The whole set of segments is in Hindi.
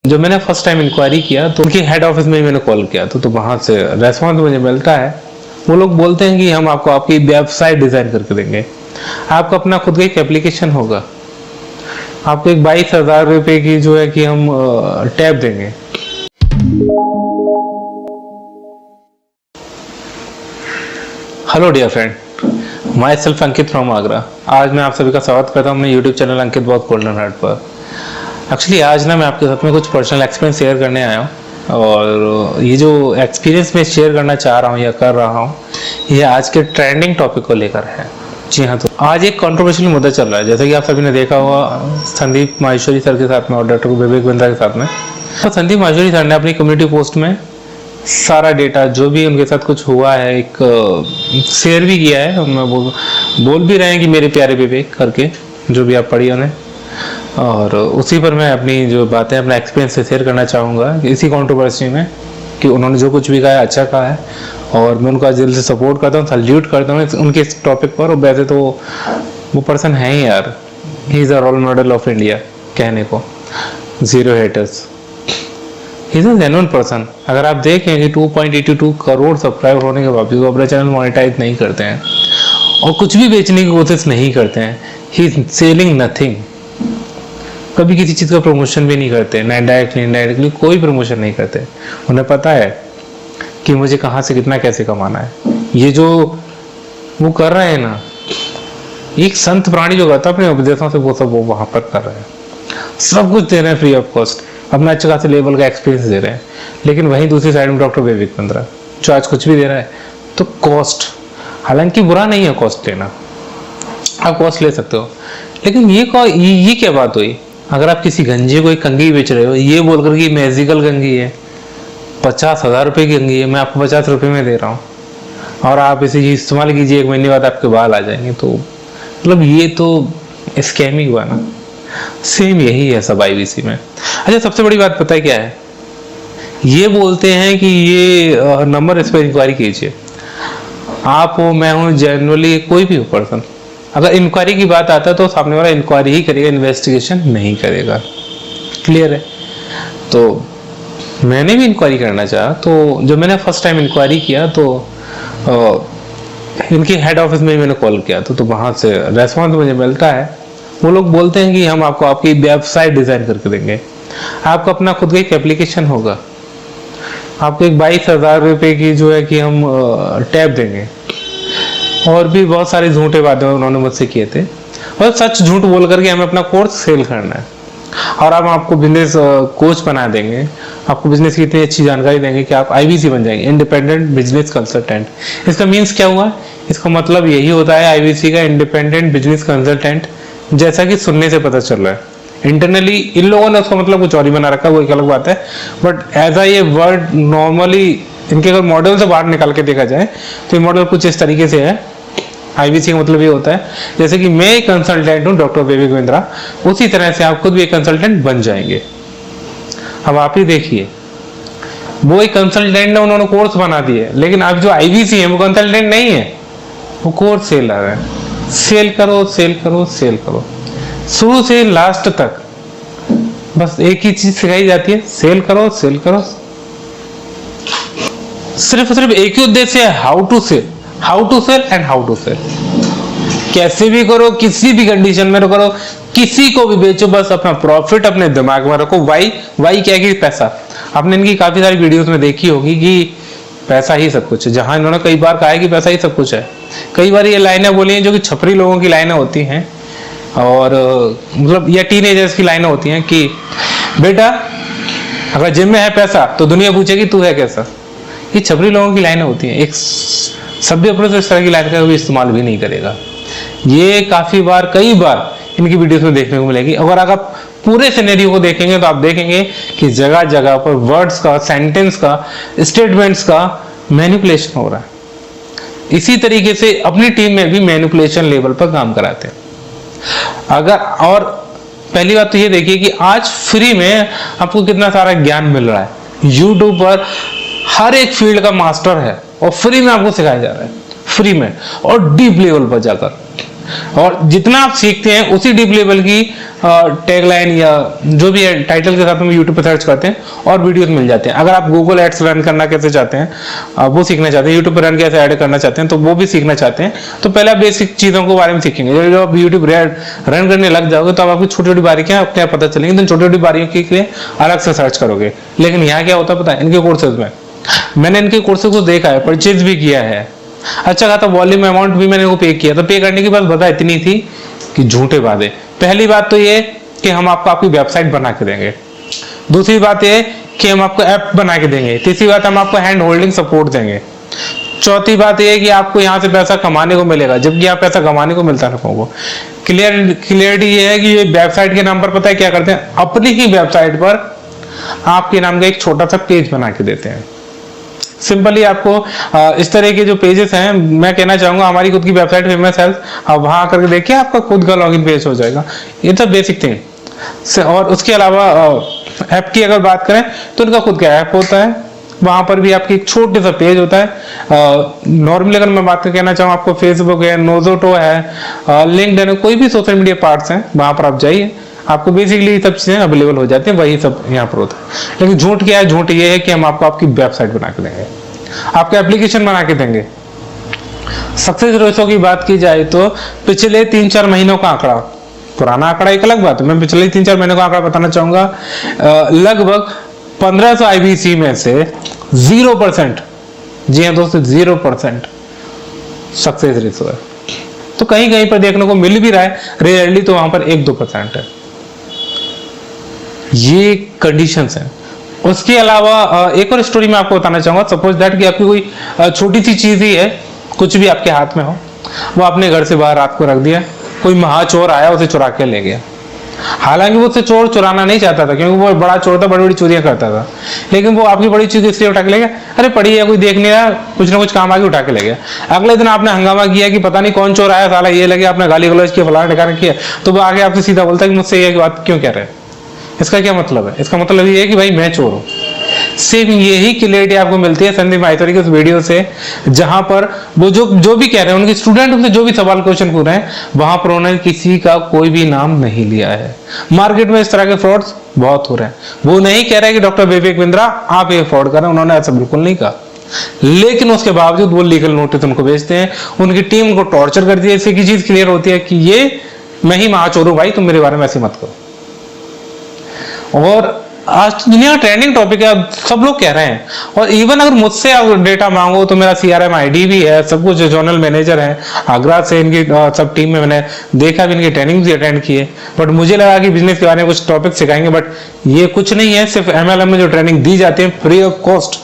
जब मैंने फर्स्ट टाइम इंक्वायरी किया तो उनके हेड ऑफिस में ही मैंने कॉल किया तो वहां से रेस्पॉन्स मुझे मिलता है। वो लोग बोलते हैं कि हम आपको आपकी वेबसाइट डिजाइन करके देंगे, आपका अपना खुद का एक एप्लीकेशन होगा, आपको एक 22,000 रुपए की जो है कि हम टैब देंगे। Hello dear friend, myself Ankit from Agra. आज मैं आप सभी का स्वागत करता हूँ अपने यूट्यूब चैनल अंकित बहुत गोल्डन हार्ट पर। एक्चुअली आज ना मैं आपके साथ में कुछ पर्सनल एक्सपीरियंस शेयर करने आया हूँ और ये जो एक्सपीरियंस मैं शेयर करना चाह रहा हूँ या कर रहा हूँ ये आज के ट्रेंडिंग टॉपिक को लेकर है। जी हाँ, तो आज एक कंट्रोवर्शियल मुद्दा चल रहा है, जैसा कि आप सभी ने देखा होगा संदीप माहेश्वरी सर के साथ में और डॉक्टर विवेक बिंद्रा के साथ में। तो संदीप माहेश्वरी सर ने अपनी कम्युनिटी पोस्ट में सारा डेटा जो भी उनके साथ कुछ हुआ है एक शेयर भी किया है। उनमें बोल भी रहे हैं कि मेरे प्यारे विवेक करके, जो भी आप पढ़िए उन्हें, और उसी पर मैं अपनी जो बातें अपना एक्सपीरियंस से शेयर करना चाहूँगा इसी कंट्रोवर्सी में कि उन्होंने जो कुछ भी कहा है अच्छा कहा है और मैं उनका दिल से सपोर्ट करता हूँ, सल्यूट करता हूँ उनके इस टॉपिक पर। और वैसे तो वो पर्सन है ही यार, he is a role model of India कहने को, zero haters, he is a genuine person. अगर आप देखें कि 2.82 करोड़ सब्सक्राइबर होने के बावजूद वो अपना चैनल मोनेटाइज नहीं करते हैं और कुछ भी बेचने की कोशिश नहीं करते हैं, ही इज सेलिंग नथिंग। कभी किसी चीज़ का प्रमोशन भी नहीं करते, ना डायरेक्टली इनडायरेक्टली कोई प्रमोशन नहीं करते। उन्हें पता है कि मुझे कहाँ से कितना कैसे कमाना है। ये जो वो कर रहे हैं ना, एक संत प्राणी जो करता है अपने उपदेशों से, वो सब वो वहां पर कर रहे हैं, सब कुछ दे रहे हैं फ्री ऑफ कॉस्ट, अपना अच्छा खासा लेवल का एक्सपीरियंस दे रहे हैं। लेकिन वहीं दूसरी साइड में डॉक्टर विवेक बिंद्रा जो आज कुछ भी दे रहा है तो कॉस्ट, हालांकि बुरा नहीं है कॉस्ट लेना, आप कॉस्ट ले सकते हो, लेकिन ये क्या बात हुई? अगर आप किसी गंजे को एक कंघी बेच रहे हो ये बोलकर कि मैजिकल कंघी है, 50,000 रुपए की कंघी है, मैं आपको 50 रुपए में दे रहा हूँ और आप इसे इस्तेमाल कीजिए, 1 महीने बाद आपके बाल आ जाएंगे, तो मतलब ये तो स्कैम ही हुआ ना। सेम यही है सब आईवीसी में। अच्छा, सबसे बड़ी बात पता है क्या है? ये बोलते हैं कि ये नंबर, इस पर इंक्वायरी कीजिए। आप हो, मैं हूँ, जनरली कोई भी हो पर्सन, अगर इंक्वायरी की बात आता है तो सामने वाला इंक्वायरी ही करेगा, इन्वेस्टिगेशन नहीं करेगा। क्लियर है? तो मैंने भी इंक्वायरी करना चाहा, तो जब मैंने फर्स्ट टाइम इंक्वायरी किया तो इनके हेड ऑफिस में ही मैंने कॉल किया तो वहां से रेस्पॉन्स मुझे मिलता है। वो लोग बोलते हैं कि हम आपको आपकी वेबसाइट डिजाइन करके देंगे, आपका अपना खुद का एक एप्लीकेशन होगा, आपको एक 22,000 रुपए की जो है कि हम टैब देंगे, और भी बहुत सारे झूठे वादे उन्होंने मुझसे किए थे। और सच झूठ बोल करके हमें अपना कोर्स सेल करना है और हम आपको बिजनेस कोच बना देंगे, आपको बिजनेस की इतनी अच्छी जानकारी देंगे कि आप आईबीसी बन जाएंगे, इंडिपेंडेंट बिजनेस कंसल्टेंट। इसका मीन्स क्या हुआ? इसका मतलब यही होता है आईबीसी का, इंडिपेंडेंट बिजनेस कंसल्टेंट, जैसा कि सुनने से पता चल रहा है। इंटरनली इन लोगों ने उसका मतलब कुछ और ही बना रखा है, वो एक अलग बात है, बट एज ये वर्ड नॉर्मली इनके अगर मॉडल से बाहर निकाल के देखा जाए तो ये मॉडल कुछ इस तरीके से है। आईबीसी का मतलब ये होता है जैसे कि मैं एक कंसल्टेंट हूँ डॉक्टर विवेक बिंद्रा, उसी तरह से आप खुद भी एक कंसल्टेंट बन जाएंगे। अब आप ही देखिए, वो एक कंसल्टेंट ने, उन्होंने कोर्स बना दिए, लेकिन अब जो आईबीसी है वो कंसल्टेंट नहीं है, वो कोर्स सेलर है। सेल करो, सेल करो, सेल करो, शुरू से लास्ट तक बस एक ही चीज सिखाई जाती है, सेल करो, सेल करो। सिर्फ एक ही उद्देश्य है, how to sell, how to sell and how to sell. कैसे भी करो, किसी भी कंडीशन में करो, किसी को भी बेचो, बस अपना प्रॉफिट अपने दिमाग में रखो। वाई क्या कि पैसा। आपने इनकी काफी सारी वीडियोस में देखी होगी कि पैसा ही सब कुछ है, जहां इन्होंने कई बार कहा है कि पैसा ही सब कुछ है। कई बार ये लाइनें बोली हैं जो कि छपरी लोगों की लाइनें होती हैं, और मतलब या टीनेजर्स की लाइनें होती हैं कि बेटा अगर जिम में है पैसा तो दुनिया पूछेगी तू है कैसा। ये छपरी लोगों की लाइनें होती हैं। एक सभ्य पुरुष इस तरह की लाइन का भी इस्तेमाल भी नहीं करेगा। ये काफी बार, कई बार इनकी वीडियोस में देखने को मिलेगी। अगर आप पूरे सिनेरियो को देखेंगे तो आप देखेंगे कि जगह जगह पर वर्ड्स का, सेंटेंस का, स्टेटमेंट्स का मैनिपुलेशन हो रहा है। इसी तरीके से अपनी टीम में भी मैनिपुलेशन लेवल पर काम कराते हैं। अगर, और पहली बात तो ये देखिए कि आज फ्री में आपको कितना सारा ज्ञान मिल रहा है। यूट्यूब पर हर एक फील्ड का मास्टर है और फ्री में आपको सिखाया जा रहा है, फ्री में और डीप लेवल पर जाकर। और जितना आप सीखते हैं उसी डीप लेवल की टैगलाइन या जो भी है टाइटल के साथ में यूट्यूब पर सर्च करते हैं और वीडियोस मिल जाते हैं। अगर आप गूगल एड्स रन करना कैसे चाहते हैं, वो सीखना चाहते हैं, यूट्यूब पर रन कैसे ऐड करना चाहते हैं, तो वो भी सीखना चाहते हैं, तो पहले आप बेसिक चीजों के बारे में सीखेंगे। जब आप यूट्यूब रन करने लग जाओगे तो आपकी छोटी छोटी बारीकियां अपने आप पता चलेंगी, तो छोटी छोटी बारीकियों के लिए अलग से सर्च करोगे। लेकिन यहाँ क्या होता है पता है, इनके कोर्सेज में मैंने इनके कोर्सेज को देखा है, परचेज भी किया है, अच्छा खासा वॉल्यूम अमाउंट भी मैंने वो पे किया। तो पे करने की बात बता इतनी थी कि झूठे वादे। पहली बात तो ये कि हम आपको आपकी वेबसाइट बना के देंगे, दूसरी बात ये कि हम आपको ऐप बना के देंगे, तीसरी बात हम आपको हैंड होल्डिंग सपोर्ट देंगे, चौथी बात ये कि आपको यहाँ से पैसा कमाने को मिलेगा, जबकि यहाँ पैसा कमाने को मिलता है लोगों को। क्लियरिटी ये है कि ये वेबसाइट के नाम पर पता है क्या करते हैं, अपनी ही वेबसाइट पर आपके नाम का एक छोटा सा पेज बना के देते हैं। सिंपली आपको इस तरह के जो पेजेस हैं, मैं कहना चाहूंगा हमारी खुद की वेबसाइट फेमस है, आप वहां करके देखिए आपका खुद का लॉगिन पेज हो जाएगा। ये तो बेसिक थिंग। और उसके अलावा ऐप की अगर बात करें तो उनका खुद का ऐप होता है, वहां पर भी आपकी एक छोटे सा पेज होता है। नॉर्मली अगर मैं बात कहना चाहूँ, आपको फेसबुक है, नोजोटो है, लिंक्डइन है, कोई भी सोशल मीडिया पार्ट्स हैं, वहां पर आप जाइए, आपको बेसिकली सब चीजें अवेलेबल हो जाती हैं, वही सब यहाँ पर होता है। लेकिन झूठ क्या है, झूठ ये है कि हम आपको आपकी वेबसाइट बना के देंगे, आपका एप्लीकेशन बना के देंगे। सक्सेस रेशो की बात की जाए तो पिछले 3-4 महीनों का आंकड़ा, पुराना आंकड़ा एक अलग बात है, मैं पिछले 3-4 महीनों का आंकड़ा बताना चाहूंगा। लगभग 1500 IBC में से 0%, जी हाँ दोस्तों 0% सक्सेस रेशो है। तो कहीं कहीं पर देखने को मिल भी रहा है, रेयरली तो वहां पर 1-2% है। ये कंडीशंस हैं। उसके अलावा एक और स्टोरी मैं आपको बताना चाहूंगा। सपोज दैट कि आपकी कोई छोटी सी चीज ही है, कुछ भी आपके हाथ में हो, वो आपने घर से बाहर रात को रख दिया, कोई महाचोर आया उसे चुरा के ले गया। हालांकि वो उसे चोर चुराना नहीं चाहता था, क्योंकि वो बड़ा चोर था, बड़ी बड़ी चोरियां करता था, लेकिन वो आपकी बड़ी चीज इसलिए उठा के ले गया, अरे पड़ी है कोई देख नहीं रहा, कुछ ना कुछ काम आके उठा के ले गया। अगले दिन आपने हंगामा किया कि पता नहीं कौन चोर आया, साला ये लगे, आपने गाली गलौज किया, फलाना ठिकाना किया, तो वो आगे आपसे सीधा बोलता है कि मुझसे ये बात क्यों कह रहे हैं। इसका क्या मतलब है? इसका मतलब ये है कि भाई मैं चोर हूं। सेम यही क्लियरिटी आपको मिलती है संदीप माहेश्वरी के उस वीडियो से, जहां पर वो जो भी कह रहे हैं, उनके स्टूडेंट उनसे जो भी सवाल क्वेश्चन पूछ रहे हैं, वहां पर उन्होंने किसी का कोई भी नाम नहीं लिया है। मार्केट में इस तरह के फ्रॉड्स बहुत हो रहे हैं। वो नहीं कह रहे कि डॉक्टर विवेक बिंद्रा आप ये फ्रॉड कर रहे हैं, उन्होंने ऐसा बिल्कुल नहीं कहा, लेकिन उसके बावजूद वो लीगल नोटिस उनको भेजते हैं, उनकी टीम उनको टॉर्चर करती है। इससे की चीज क्लियर होती है कि ये मैं ही महाचोर हूं भाई, तुम मेरे बारे में ऐसे मत करो। और आज दुनिया का ट्रेंडिंग टॉपिक है, सब लोग कह रहे हैं। और इवन अगर मुझसे आप डेटा मांगो तो मेरा CRM ID भी है, सब कुछ, जोनल मैनेजर है आगरा से, इनकी सब टीम में मैंने देखा भी, इनकी ट्रेनिंग भी अटेंड की है। बट मुझे लगा कि बिजनेस के बारे में कुछ टॉपिक सिखाएंगे, बट ये कुछ नहीं है। सिर्फ MLM में जो ट्रेनिंग दी जाती है फ्री ऑफ कॉस्ट,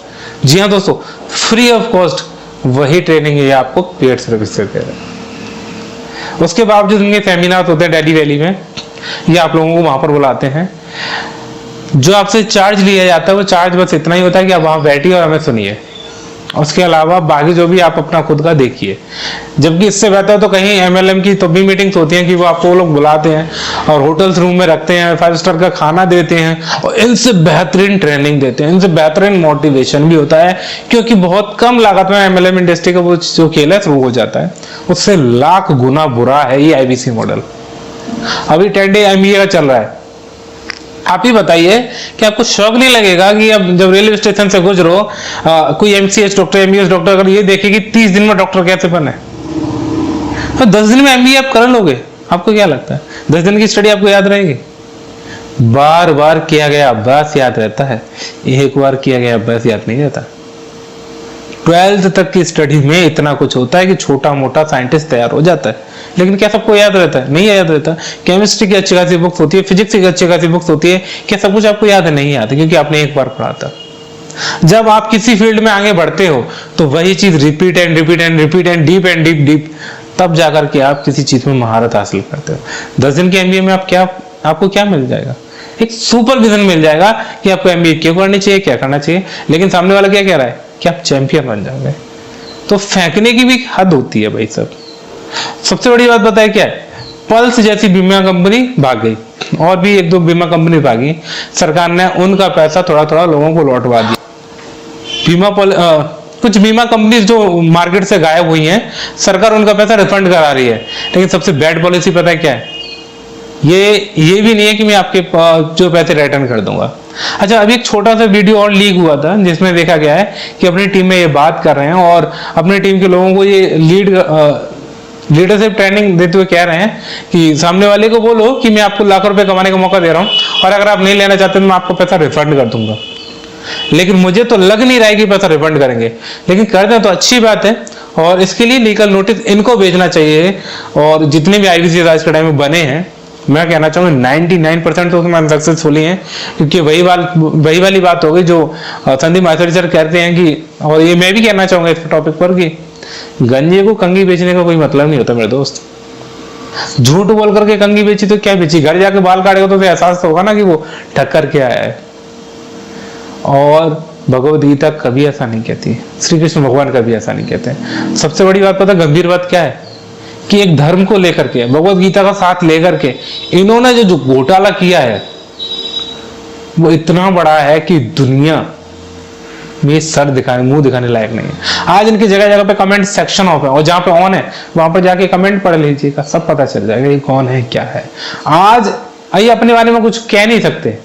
जी हाँ दोस्तों फ्री ऑफ कॉस्ट, वही ट्रेनिंग है आपको पेड सर्विस से दे रहे हैं। उसके बावजूद इनके सेमिनार होते हैं दिल्ली वैली में, ये आप लोगों को वहां पर बुलाते हैं। जो आपसे चार्ज लिया जाता है वो चार्ज बस इतना ही होता है कि आप वहां बैठिए और हमें सुनिए, उसके अलावा बाकी जो भी आप अपना खुद का देखिए। जबकि इससे बेहतर तो कहीं MLM की तो भी मीटिंग्स होती हैं कि वो आपको लोग बुलाते हैं और होटल्स रूम में रखते हैं, 5 स्टार का खाना देते हैं, और इनसे बेहतरीन ट्रेनिंग देते हैं, इनसे बेहतरीन मोटिवेशन भी होता है, क्योंकि बहुत कम लागत में MLM इंडस्ट्री का वो जो खेल है शुरू हो जाता है। उससे लाख गुना बुरा है ये IBC मॉडल। अभी 10 डे MBA का चल रहा है। आप ही बताइए कि आपको शौक नहीं लगेगा कि अब जब रेलवे स्टेशन से गुजरो कोई MCH डॉक्टर, MBS डॉक्टर अगर ये देखे कि 30 दिन में डॉक्टर कैसे बने, तो 10 दिन में MBA आप कर लोगे? आपको क्या लगता है 10 दिन की स्टडी आपको याद रहेगी? बार बार किया गया अभ्यास याद रहता है, एक बार किया गया अभ्यास याद नहीं रहता। 12th तक की स्टडी में इतना कुछ होता है कि छोटा मोटा साइंटिस्ट तैयार हो जाता है, लेकिन क्या सबको याद रहता है? नहीं याद रहता। केमिस्ट्री की अच्छी खासी बुक्स होती है, फिजिक्स की अच्छी खासी बुक्स होती है, क्या सब कुछ आपको याद है? नहीं याद, क्योंकि आपने एक बार पढ़ा था। जब आप किसी फील्ड में आगे बढ़ते हो तो वही चीज repeat and repeat and repeat and deep and deep deep, तब जाकर के आप किसी चीज में महारत हासिल करते हो। 10 दिन के MBA में आपको क्या मिल जाएगा? एक सुपर विजन मिल जाएगा कि आपको MBA क्यों करनी चाहिए, क्या करना चाहिए, लेकिन सामने वाला क्या कह रहा है कि आप चैंपियन बन जाओगे। तो फेंकने की भी हद होती है भाई सब। सबसे बड़ी बात पता है क्या है? पल्स जैसी बीमा कंपनी भाग गई, और भी 1-2 बीमा कंपनी भागी, सरकार ने उनका पैसा थोड़ा थोड़ा लोगों को लौटवा दिया। कुछ बीमा कंपनीज जो मार्केट से गायब हुई हैं, सरकार उनका पैसा रिफंड करा रही है। लेकिन सबसे बैड पॉलिसी पता है क्या है? ये भी नहीं है कि मैं आपके जो पैसे रिटर्न कर दूंगा। अच्छा, अभी एक छोटा सा वीडियो और लीक हुआ था जिसमें देखा गया है कि अपनी टीम में ये बात कर रहे हैं और अपनी टीम के लोगों को ये लीडरशिप ट्रेनिंग देते हुए कह रहे हैं कि सामने वाले को बोलो कि मैं आपको लाखों रुपए कमाने का मौका दे रहा हूं और अगर आप नहीं लेना चाहते तो मैं आपको पैसा रिफंड कर दूंगा। लेकिन मुझे तो लग नहीं रहा है कि पैसा रिफंड करेंगे, लेकिन कर दें तो अच्छी बात है और इसके लिए लीगल नोटिस इनको भेजना चाहिए। और जितने भी आईवीसी आज के टाइम में बने हैं, मैं कहना चाहूंगा 99% तो उसमें सक्सेसफुली हैं, क्योंकि वही वाली बात हो गई जो संदीप माहेश्वरी सर कहते हैं कि, और ये मैं भी कहना चाहूंगा इस टॉपिक पर कि गंजे को कंगी बेचने का कोई मतलब नहीं होता मेरे दोस्त। झूठ बोल करके कंगी बेची तो क्या बेची, घर जाके बाल काटेगा तो एहसास तो होगा ना कि वो ठक्कर के आया है। और भगवद गीता कभी ऐसा नहीं कहती, श्री कृष्ण भगवान कभी ऐसा नहीं कहते। सबसे बड़ी बात पता, गंभीर बात क्या है कि एक धर्म को लेकर के, भगवद गीता का साथ लेकर के इन्होंने जो घोटाला किया है वो इतना बड़ा है कि दुनिया में मुंह दिखाने लायक नहीं है। आज इनकी जगह जगह पे कमेंट सेक्शन ऑफ है और जहां पे ऑन है वहां पर जाके कमेंट पढ़ लीजिएगा, सब पता चल जाएगा ये कौन है क्या है। आज ये अपने बारे में कुछ कह नहीं सकते,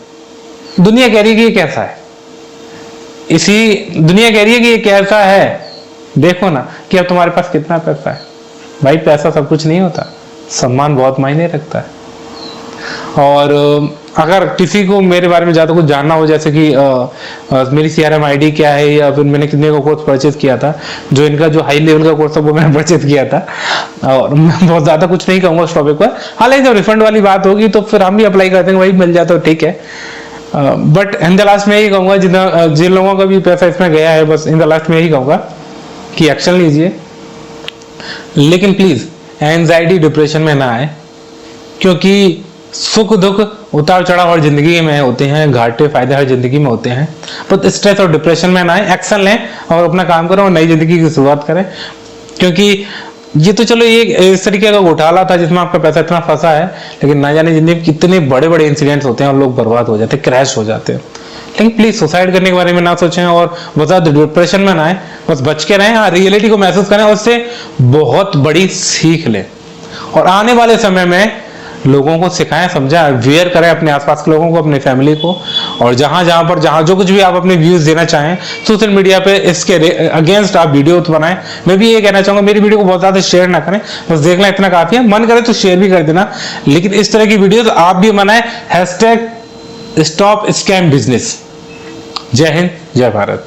दुनिया कह रही है कि ये कैसा है, दुनिया कह रही है कि ये कैसा है। देखो ना कि अब तुम्हारे पास कितना पैसा है। भाई पैसा सब कुछ नहीं होता, सम्मान बहुत मायने रखता है। और अगर किसी को मेरे बारे में ज्यादा कुछ जानना हो, जैसे कि मेरी CRM ID क्या है या फिर मैंने कितने का कोर्स परचेज किया था, जो इनका जो हाई लेवल का कोर्स था वो मैंने परचेज किया था, और मैं बहुत ज्यादा कुछ नहीं कहूंगा उस टॉपिक पर। हालांकि जब रिफंड वाली बात होगी तो फिर हम भी अप्लाई कर देंगे, वही मिल जाता तो ठीक है। बट इन द लास्ट में यही कहूंगा, जिन लोगों का भी पैसा इसमें गया है, बस इन द लास्ट में यही कहूंगा कि एक्शन लीजिए, लेकिन प्लीज एंजाइटी डिप्रेशन में ना आए, क्योंकि सुख दुख उतार चढ़ाव हर जिंदगी में होते हैं, घाटे फायदे हर जिंदगी में होते हैं, पर स्ट्रेस और डिप्रेशन में ना आए, एक्शन लें और अपना काम करें और नई जिंदगी की शुरुआत करें। क्योंकि ये तो चलो ये इस तरीके का घोटाला था जिसमें आपका पैसा इतना फंसा है, लेकिन ना जाने जिंदगी में कितने बड़े बड़े इंसिडेंट्स होते हैं और लोग बर्बाद हो जाते हैं, क्रैश हो जाते हैं। लेकिन प्लीज सुसाइड करने के बारे में ना सोचें और बहुत डिप्रेशन में ना आए, बस बच के रहें। हाँ, रियलिटी को महसूस करें और उससे बहुत बड़ी सीख लें और आने वाले समय में लोगों को सिखाएं, समझाएं, अवेयर करें अपने आसपास के लोगों को, अपनी फैमिली को। और जहां जो कुछ भी आप अपने व्यूज देना चाहें सोशल मीडिया पे, इसके अगेंस्ट आप वीडियो बनाएं। मैं भी ये कहना चाहूंगा, मेरी वीडियो को बहुत ज्यादा शेयर ना करें, बस देखना इतना काफी है। मन करे तो शेयर भी कर देना, लेकिन इस तरह की वीडियो आप भी बनाएं। #StopScamBusiness। जय हिंद, जय भारत।